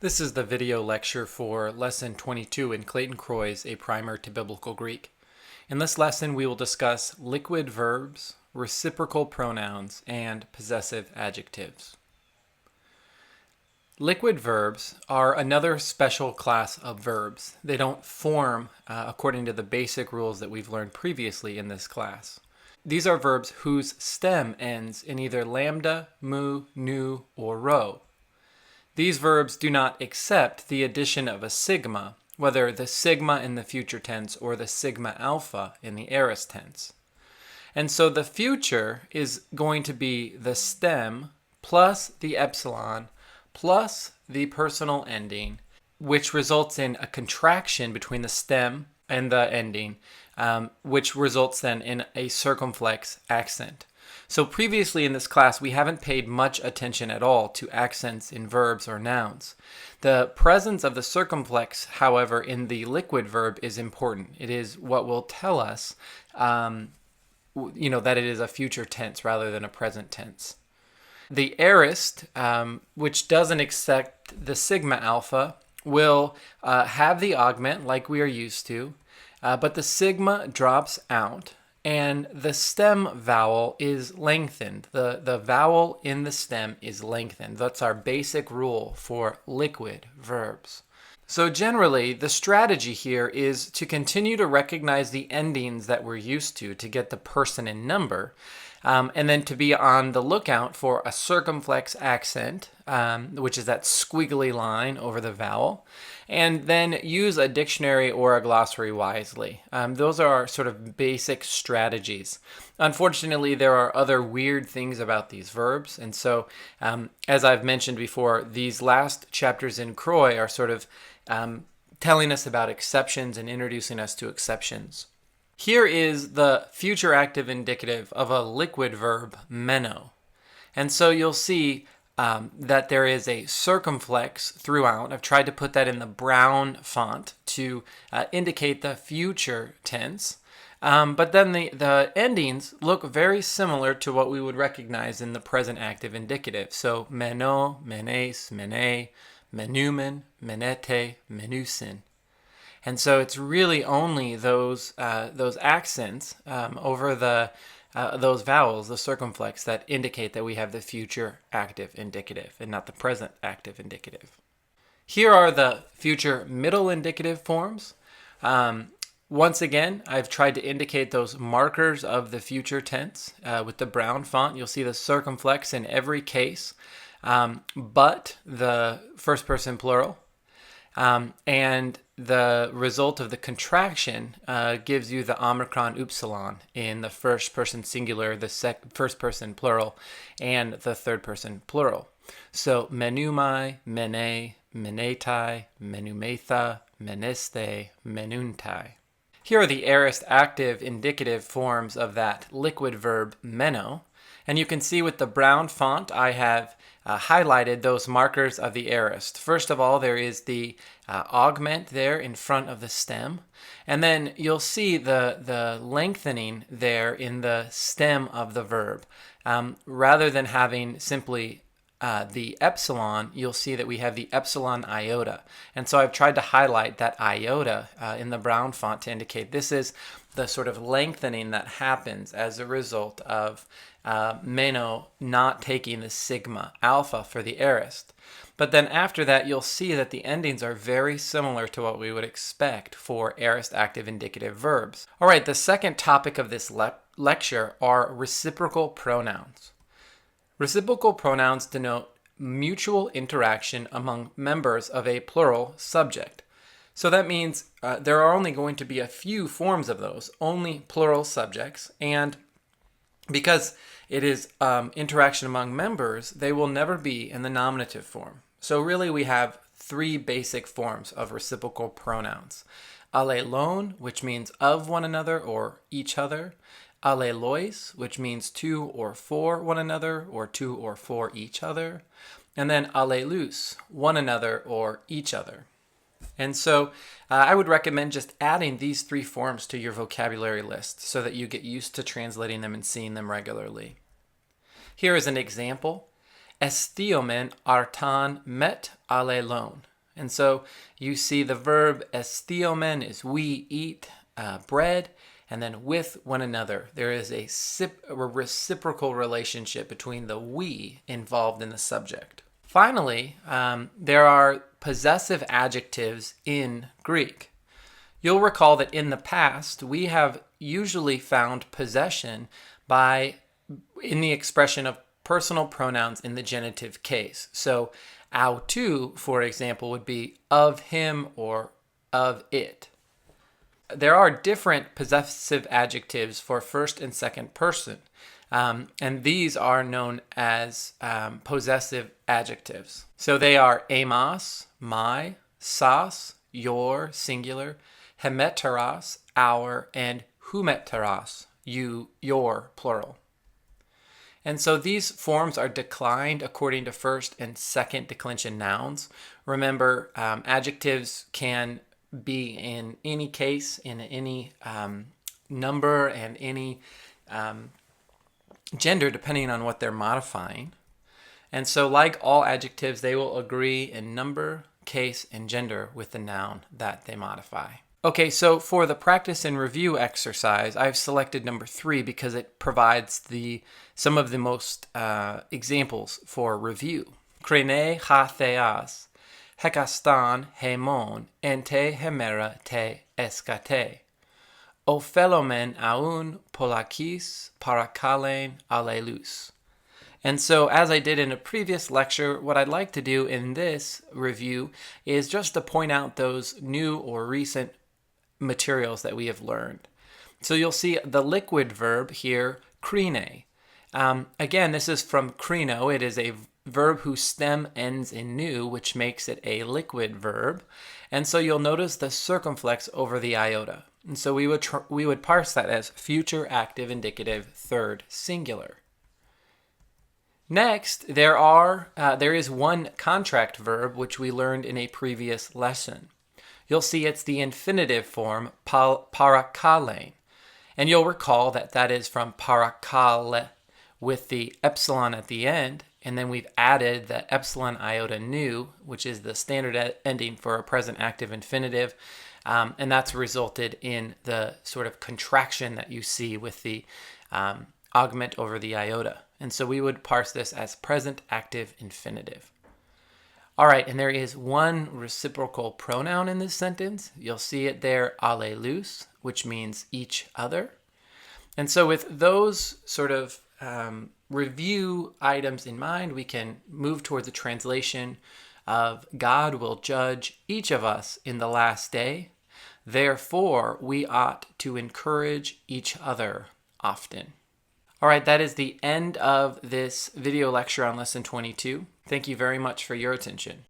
This is the video lecture for Lesson 22 in Clayton Croy's A Primer to Biblical Greek. In this lesson, we will discuss liquid verbs, reciprocal pronouns, and possessive adjectives. Liquid verbs are another special class of verbs. They don't form according to the basic rules that we've learned previously in this class. These are verbs whose stem ends in either lambda, mu, nu, or rho. These verbs do not accept the addition of a sigma, whether the sigma in the future tense or the sigma alpha in the aorist tense. And so the future is going to be the stem plus the epsilon plus the personal ending, which results in a contraction between the stem and the ending, which results then in a circumflex accent. So previously in this class, we haven't paid much attention at all to accents in verbs or nouns. The presence of the circumflex, however, in the liquid verb is important. It is what will tell us, that it is a future tense rather than a present tense. The aorist, which doesn't accept the sigma alpha, will have the augment like we are used to, but the sigma drops out. And the stem vowel is lengthened. The vowel in the stem is lengthened. That's our basic rule for liquid verbs. So generally, the strategy here is to continue to recognize the endings that we're used to get the person and number, and then to be on the lookout for a circumflex accent, which is that squiggly line over the vowel, and then use a dictionary or a glossary wisely. Those are our sort of basic strategies. Unfortunately, there are other weird things about these verbs, and so, as I've mentioned before, these last chapters in Croy are sort of telling us about exceptions and introducing us to exceptions. Here is the future active indicative of a liquid verb, meno. And so you'll see that there is a circumflex throughout. I've tried to put that in the brown font to indicate the future tense. But then the endings look very similar to what we would recognize in the present active indicative. So meno, menes, mene, menumen, menete, menusin. And so it's really only those accents over those vowels, the circumflex, that indicate that we have the future active indicative and not the present active indicative. Here are the future middle indicative forms. Once again, I've tried to indicate those markers of the future tense with the brown font. You'll see the circumflex in every case, but the first person plural. And the result of the contraction gives you the omicron upsilon in the first person singular, the first person plural, and the third person plural. So menumai, mene, menetai, menumetha, meneste, menuntai. Here are the aorist active indicative forms of that liquid verb meno. And you can see with the brown font, I have highlighted those markers of the aorist. First of all, there is the augment there in front of the stem. And then you'll see the lengthening there in the stem of the verb. Rather than having simply the epsilon, you'll see that we have the epsilon iota. And so I've tried to highlight that iota in the brown font to indicate this is the sort of lengthening that happens as a result of meno not taking the sigma alpha for the aorist. But then after that, you'll see that the endings are very similar to what we would expect for aorist active indicative verbs. All right, the second topic of this lecture are reciprocal pronouns. Reciprocal pronouns denote mutual interaction among members of a plural subject. So that means there are only going to be a few forms of those, only plural subjects, and because it is interaction among members, they will never be in the nominative form. So really we have three basic forms of reciprocal pronouns. Allelon, which means of one another or each other. Allelois, which means to or for one another or to or for each other. And then allelus, one another or each other. And so I would recommend just adding these three forms to your vocabulary list so that you get used to translating them and seeing them regularly. Here is an example. estiomen artan met alelon. And so you see the verb estiomen is we eat bread, and then with one another. There is a reciprocal relationship between the we involved in the subject. Finally, there are possessive adjectives in Greek. You'll recall that in the past, we have usually found possession in the expression of personal pronouns in the genitive case. So, autu, for example, would be of him or of it. There are different possessive adjectives for first and second person, and these are known as possessive adjectives. So they are amos, my, sas, your, singular, hemeteros, our, and humeteros, you, your, plural. And so these forms are declined according to first and second declension nouns. Remember, adjectives can be in any case, in any number, and any gender, depending on what they're modifying. And so like all adjectives, they will agree in number, case, and gender with the noun that they modify. Okay, so for the practice and review exercise, I've selected number 3 because it provides some of the most examples for review. Krene ha theas, hekastan hemon, ente hemera te eskate. Ophelomen aun polakis parakalen alelus. And so, as I did in a previous lecture, what I'd like to do in this review is just to point out those new or recent materials that we have learned. So you'll see the liquid verb here, krine. Again, this is from krino. It is a verb whose stem ends in nu, which makes it a liquid verb. And so you'll notice the circumflex over the iota. And so we would parse that as future active indicative third singular. Next, there is one contract verb which we learned in a previous lesson. You'll see it's the infinitive form parakalein. And you'll recall that is from parakale with the epsilon at the end, and then we've added the epsilon iota nu, which is the standard ending for a present active infinitive, and that's resulted in the sort of contraction that you see with the augment over the iota. And so we would parse this as present active infinitive. All right, and there is one reciprocal pronoun in this sentence. You'll see it there, alelus, which means each other. And so with those sort of review items in mind, we can move towards a translation of God will judge each of us in the last day. Therefore, we ought to encourage each other often. All right, that is the end of this video lecture on Lesson 22. Thank you very much for your attention.